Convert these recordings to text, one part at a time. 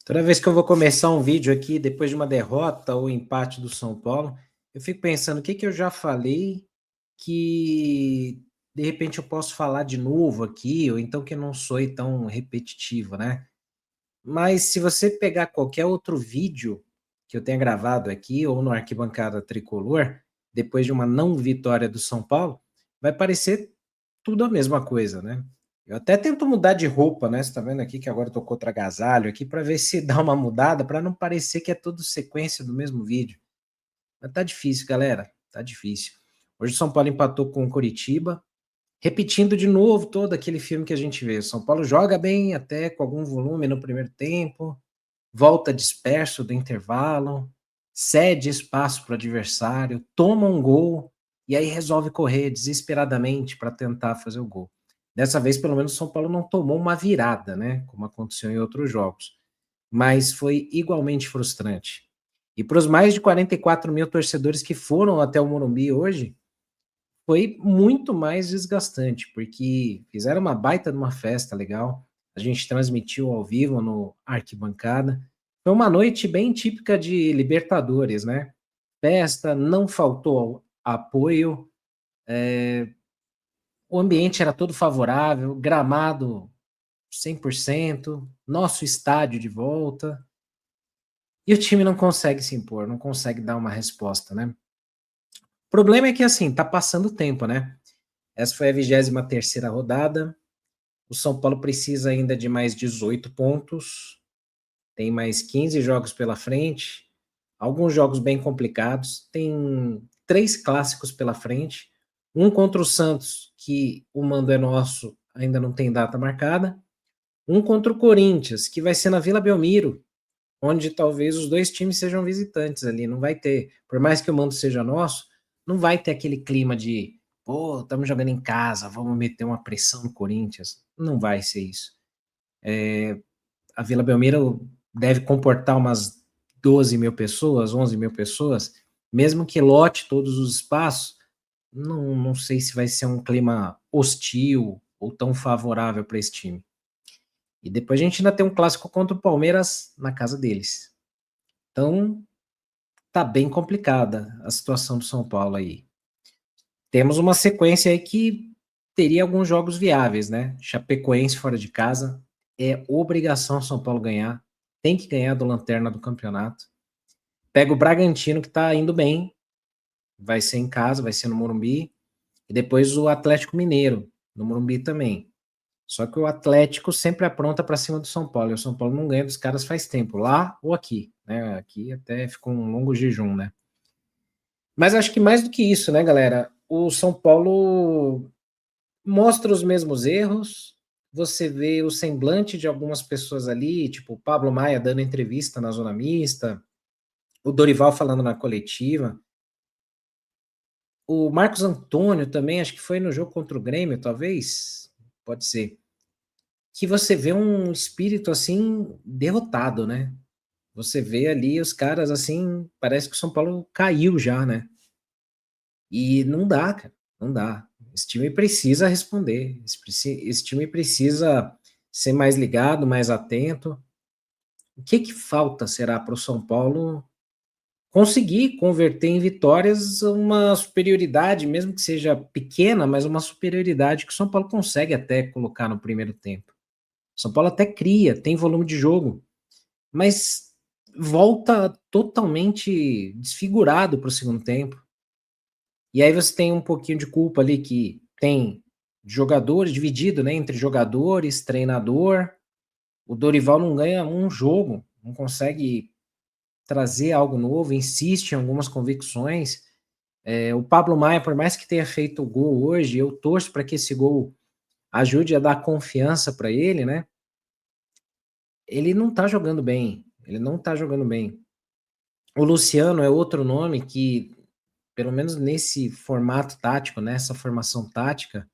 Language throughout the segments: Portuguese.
Toda vez que eu vou começar um vídeo aqui, depois de uma derrota ou empate do São Paulo, eu fico pensando o que que eu já falei que de repente eu posso falar de novo aqui, ou então que não soe tão repetitivo, né? Mas se você pegar qualquer outro vídeo que eu tenha gravado aqui, ou no Arquibancada Tricolor, depois de uma não vitória do São Paulo, vai parecer tudo a mesma coisa, né? Eu até tento mudar de roupa, né? Você tá vendo aqui que agora eu tô contra agasalho aqui para ver se dá uma mudada, para não parecer que é tudo sequência do mesmo vídeo. Mas tá difícil, galera. Tá difícil. Hoje o São Paulo empatou com o Coritiba, repetindo de novo todo aquele filme que a gente vê. O São Paulo joga bem, até com algum volume no primeiro tempo, volta disperso do intervalo, cede espaço para o adversário, toma um gol e aí resolve correr desesperadamente para tentar fazer o gol. Dessa vez, pelo menos, o São Paulo não tomou uma virada, né? Como aconteceu em outros jogos. Mas foi igualmente frustrante. E para os mais de 44 mil torcedores que foram até o Morumbi hoje, foi muito mais desgastante, porque fizeram uma baita de uma festa legal. A gente transmitiu ao vivo no Arquibancada. Foi uma noite bem típica de Libertadores, né? Festa, não faltou apoio, o ambiente era todo favorável, gramado 100%, nosso estádio de volta, e o time não consegue se impor, não consegue dar uma resposta, né? O problema é que, assim, tá passando o tempo, né? Essa foi a 23ª rodada, o São Paulo precisa ainda de mais 18 pontos, tem mais 15 jogos pela frente, alguns jogos bem complicados, tem 3 clássicos pela frente, um contra o Santos, que o mando é nosso, ainda não tem data marcada, um contra o Corinthians, que vai ser na Vila Belmiro, onde talvez os dois times sejam visitantes ali, não vai ter, por mais que o mando seja nosso, não vai ter aquele clima de, pô, estamos jogando em casa, vamos meter uma pressão no Corinthians, não vai ser isso. A Vila Belmiro deve comportar umas 12 mil pessoas, 11 mil pessoas, mesmo que lote todos os espaços, não sei se vai ser um clima hostil ou tão favorável para esse time. E depois a gente ainda tem um clássico contra o Palmeiras na casa deles. Então, tá bem complicada a situação do São Paulo aí. Temos uma sequência aí que teria alguns jogos viáveis, né? Chapecoense fora de casa, é obrigação São Paulo ganhar, tem que ganhar do Lanterna do campeonato. Pega o Bragantino, que tá indo bem, vai ser em casa, vai ser no Morumbi, e depois o Atlético Mineiro, no Morumbi também. Só que o Atlético sempre apronta para cima do São Paulo, e o São Paulo não ganha dos caras faz tempo, lá ou aqui, né? Aqui até ficou um longo jejum, né? Mas acho que mais do que isso, né, galera? O São Paulo mostra os mesmos erros, você vê o semblante de algumas pessoas ali, tipo o Pablo Maia dando entrevista na Zona Mista, o Dorival falando na coletiva, o Marcos Antônio também, acho que foi no jogo contra o Grêmio, talvez, pode ser, que você vê um espírito assim derrotado, né? Você vê ali os caras assim, parece que o São Paulo caiu já, né? E não dá, cara, não dá. Esse time precisa responder, esse time precisa ser mais ligado, mais atento. O que que falta, será, para o São Paulo conseguir converter em vitórias uma superioridade, mesmo que seja pequena, mas uma superioridade que o São Paulo consegue até colocar no primeiro tempo. O São Paulo até cria, tem volume de jogo, mas volta totalmente desfigurado para o segundo tempo. E aí você tem um pouquinho de culpa ali que tem jogadores dividido, né, entre jogadores, treinador. O Dorival não ganha um jogo, não consegue trazer algo novo, insiste em algumas convicções. O Pablo Maia, por mais que tenha feito o gol hoje, eu torço para que esse gol ajude a dar confiança para ele, né? Ele não tá jogando bem, ele não tá jogando bem. O Luciano é outro nome que, pelo menos nesse formato tático, nessa formação tática,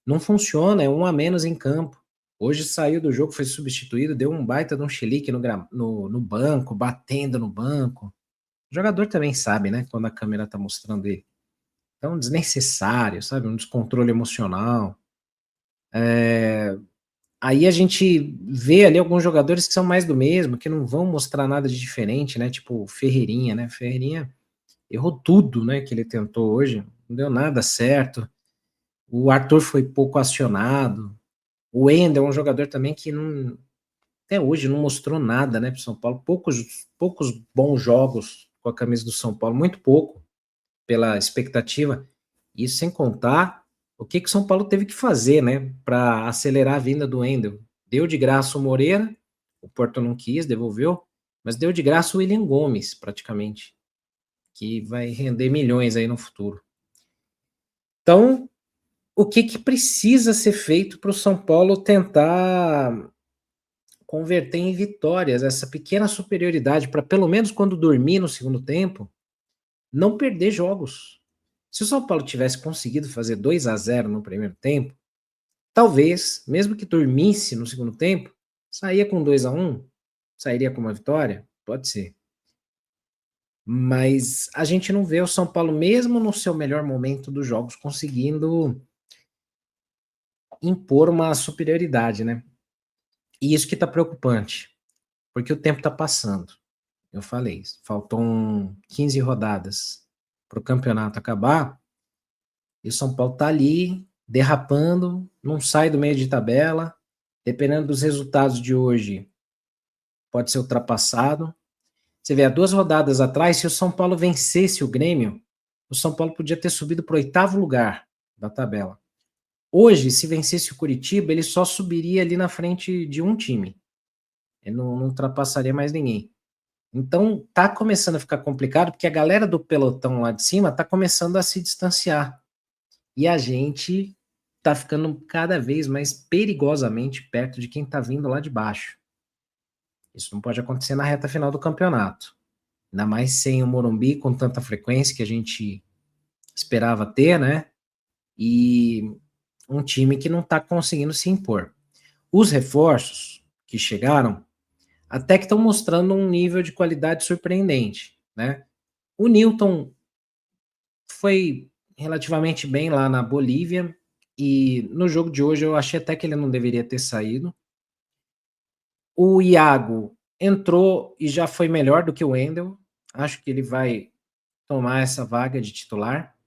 não funciona, é um a menos em campo. Hoje saiu do jogo, foi substituído, deu um baita de um chilique no banco, batendo no banco. O jogador também sabe, né, quando a câmera tá mostrando ele. Então, desnecessário, sabe, um descontrole emocional. Aí a gente vê ali alguns jogadores que são mais do mesmo, que não vão mostrar nada de diferente, né? Tipo o Ferreirinha, né? Ferreirinha errou tudo, né? Que ele tentou hoje, não deu nada certo. O Arthur foi pouco acionado. O Wendel é um jogador também que não, até hoje não mostrou nada, né, para o São Paulo. Poucos bons jogos com a camisa do São Paulo, muito pouco pela expectativa. Isso sem contar o que o São Paulo teve que fazer, né, para acelerar a vinda do Wendel. Deu de graça o Moreira, o Porto não quis, devolveu, mas deu de graça o William Gomes, praticamente, que vai render milhões aí no futuro. Então, o que precisa ser feito para o São Paulo tentar converter em vitórias essa pequena superioridade para pelo menos quando dormir no segundo tempo, não perder jogos. Se o São Paulo tivesse conseguido fazer 2-0 no primeiro tempo, talvez, mesmo que dormisse no segundo tempo, saía com 2-1, sairia com uma vitória, pode ser. Mas a gente não vê o São Paulo, mesmo no seu melhor momento dos jogos, conseguindo impor uma superioridade, né? E isso que tá preocupante, porque o tempo tá passando. Eu falei, faltam 15 rodadas para o campeonato acabar, e o São Paulo tá ali, derrapando, não sai do meio de tabela, dependendo dos resultados de hoje, pode ser ultrapassado. Você vê, há 2 rodadas atrás, se o São Paulo vencesse o Grêmio, o São Paulo podia ter subido para o 8º lugar da tabela. Hoje, se vencesse o Curitiba, ele só subiria ali na frente de um time. Ele não ultrapassaria mais ninguém. Então, tá começando a ficar complicado, porque a galera do pelotão lá de cima tá começando a se distanciar. E a gente tá ficando cada vez mais perigosamente perto de quem tá vindo lá de baixo. Isso não pode acontecer na reta final do campeonato. Ainda mais sem o Morumbi com tanta frequência que a gente esperava ter, né? E um time que não tá conseguindo se impor. Os reforços que chegaram até que estão mostrando um nível de qualidade surpreendente, né? O Newton foi relativamente bem lá na Bolívia, e no jogo de hoje eu achei até que ele não deveria ter saído. O Iago entrou e já foi melhor do que o Wendel, acho que ele vai tomar essa vaga de titular.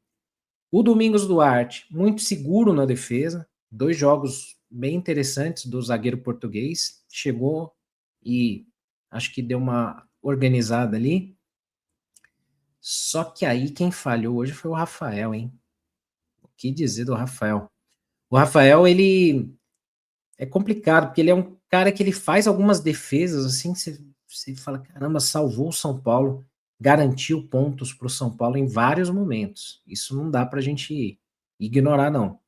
O Domingos Duarte, muito seguro na defesa, 2 jogos bem interessantes do zagueiro português, chegou e acho que deu uma organizada ali. Só que aí quem falhou hoje foi o Rafael, hein? O que dizer do Rafael? O Rafael, ele é complicado, porque ele é um cara que ele faz algumas defesas, assim, você fala, caramba, salvou o São Paulo, garantiu pontos para o São Paulo em vários momentos. Isso não dá para a gente ignorar, não.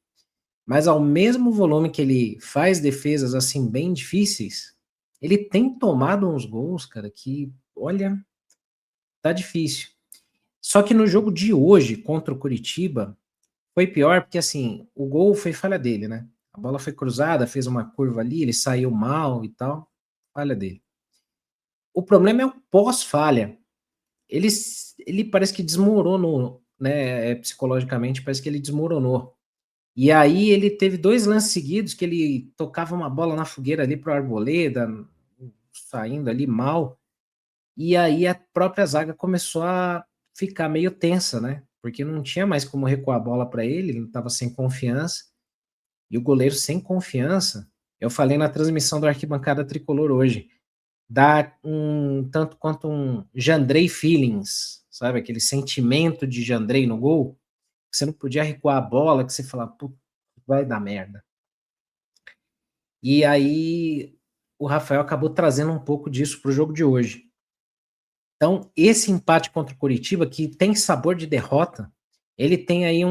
Mas ao mesmo volume que ele faz defesas, assim, bem difíceis, ele tem tomado uns gols, cara, que, olha, tá difícil. Só que no jogo de hoje, contra o Curitiba, foi pior porque, assim, o gol foi falha dele, né? A bola foi cruzada, fez uma curva ali, ele saiu mal e tal, falha dele. O problema é o pós-falha. Ele, ele parece que desmoronou, né? Psicologicamente, parece que ele desmoronou. E aí ele teve 2 lances seguidos que ele tocava uma bola na fogueira ali pro Arboleda, saindo ali mal. E aí a própria zaga começou a ficar meio tensa, né? Porque não tinha mais como recuar a bola para ele estava sem confiança. E o goleiro sem confiança, eu falei na transmissão do Arquibancada Tricolor hoje, dá um tanto quanto um Jandrei feelings, sabe? Aquele sentimento de Jandrei no gol, que você não podia recuar a bola, que você falava, putz, vai dar merda. E aí o Rafael acabou trazendo um pouco disso para o jogo de hoje. Então, esse empate contra o Curitiba, que tem sabor de derrota, ele tem aí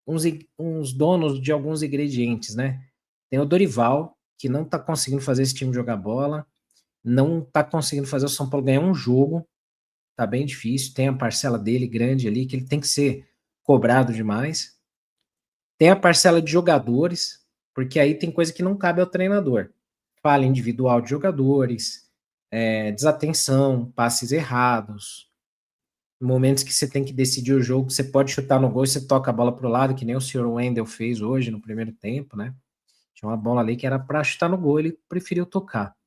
uns donos de alguns ingredientes, né? Tem o Dorival, que não tá conseguindo fazer esse time jogar bola, não tá conseguindo fazer o São Paulo ganhar um jogo, tá bem difícil, tem a parcela dele grande ali, que ele tem que ser cobrado demais. Tem a parcela de jogadores, porque aí tem coisa que não cabe ao treinador. Falha individual de jogadores, desatenção, passes errados, momentos que você tem que decidir o jogo, você pode chutar no gol e você toca a bola pro lado, que nem o senhor Wendel fez hoje no primeiro tempo, né? Tinha uma bola ali que era para chutar no gol, ele preferiu tocar.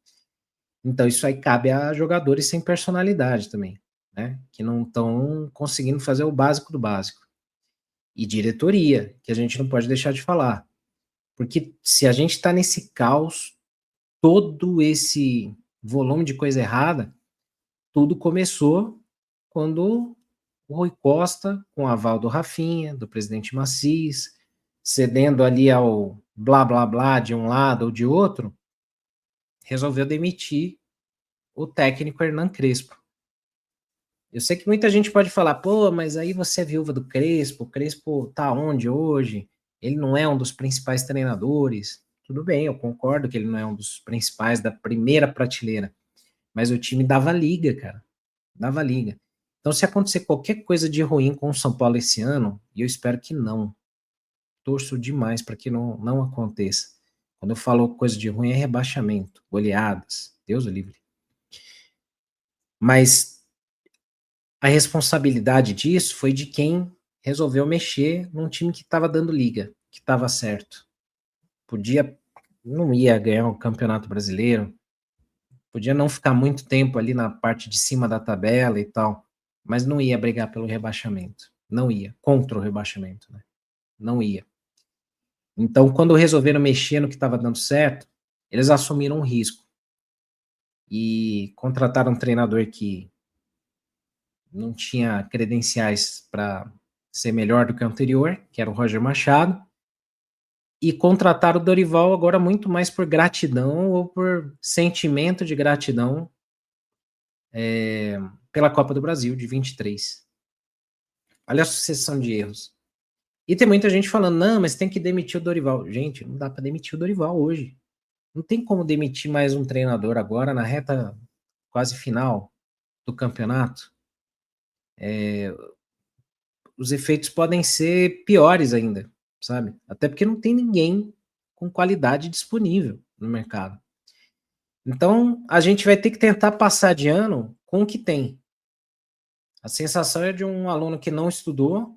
Então isso aí cabe a jogadores sem personalidade também, né, que não estão conseguindo fazer o básico do básico. E diretoria, que a gente não pode deixar de falar, porque se a gente está nesse caos, todo esse volume de coisa errada, tudo começou quando o Rui Costa, com o aval do Rafinha, do presidente Maciz, cedendo ali ao blá blá blá de um lado ou de outro, resolveu demitir o técnico Hernan Crespo. Eu sei que muita gente pode falar, pô, mas aí você é viúva do Crespo, o Crespo tá onde hoje? Ele não é um dos principais treinadores. Tudo bem, eu concordo que ele não é um dos principais da primeira prateleira, mas o time dava liga, cara, dava liga. Então, se acontecer qualquer coisa de ruim com o São Paulo esse ano, e eu espero que não, torço demais para que não aconteça. Quando eu falo coisa de ruim, é rebaixamento, goleadas, Deus o livre. Mas a responsabilidade disso foi de quem resolveu mexer num time que estava dando liga, que estava certo. Não ia ganhar o Campeonato Brasileiro, podia não ficar muito tempo ali na parte de cima da tabela e tal, mas não ia brigar pelo rebaixamento. Não ia, contra o rebaixamento, né? Não ia. Então, quando resolveram mexer no que estava dando certo, eles assumiram um risco e contrataram um treinador que não tinha credenciais para ser melhor do que o anterior, que era o Roger Machado, e contrataram o Dorival agora muito mais por gratidão ou por sentimento de gratidão pela Copa do Brasil de 23. Olha a sucessão de erros. E tem muita gente falando, não, mas tem que demitir o Dorival. Gente, não dá para demitir o Dorival hoje. Não tem como demitir mais um treinador agora na reta quase final do campeonato. Os efeitos podem ser piores ainda, sabe? Até porque não tem ninguém com qualidade disponível no mercado. Então, a gente vai ter que tentar passar de ano com o que tem. A sensação é de um aluno que não estudou,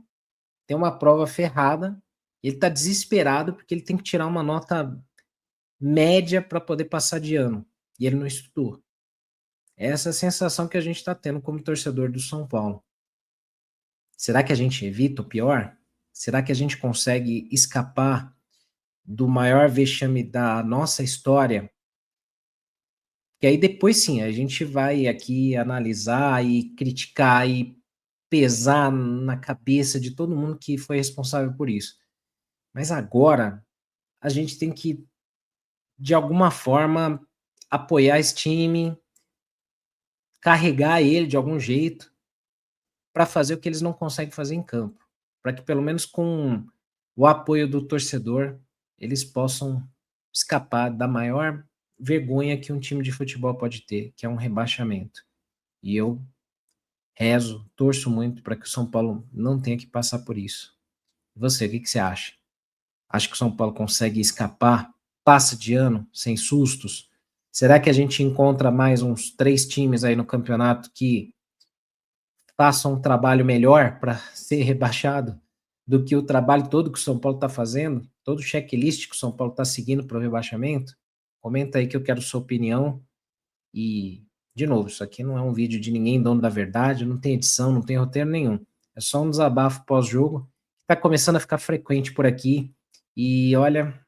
tem uma prova ferrada, ele está desesperado porque ele tem que tirar uma nota média para poder passar de ano, e ele não estudou. Essa é a sensação que a gente está tendo como torcedor do São Paulo. Será que a gente evita o pior? Será que a gente consegue escapar do maior vexame da nossa história? Que aí depois sim, a gente vai aqui analisar e criticar e pesar na cabeça de todo mundo que foi responsável por isso. Mas agora a gente tem que, de alguma forma, apoiar esse time, carregar ele de algum jeito, para fazer o que eles não conseguem fazer em campo. Para que pelo menos com o apoio do torcedor, eles possam escapar da maior vergonha que um time de futebol pode ter, que é um rebaixamento. E eu rezo, torço muito para que o São Paulo não tenha que passar por isso. E você, o que você acha? Acha que o São Paulo consegue escapar, passa de ano, sem sustos? Será que a gente encontra mais uns 3 times aí no campeonato que façam um trabalho melhor para ser rebaixado do que o trabalho todo que o São Paulo está fazendo? Todo o checklist que o São Paulo está seguindo para o rebaixamento? Comenta aí que eu quero sua opinião. E, de novo, isso aqui não é um vídeo de ninguém dono da verdade, não tem edição, não tem roteiro nenhum. É só um desabafo pós-jogo, que tá começando a ficar frequente por aqui. E olha,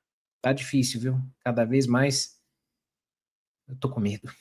tá difícil, viu? Cada vez mais eu tô com medo.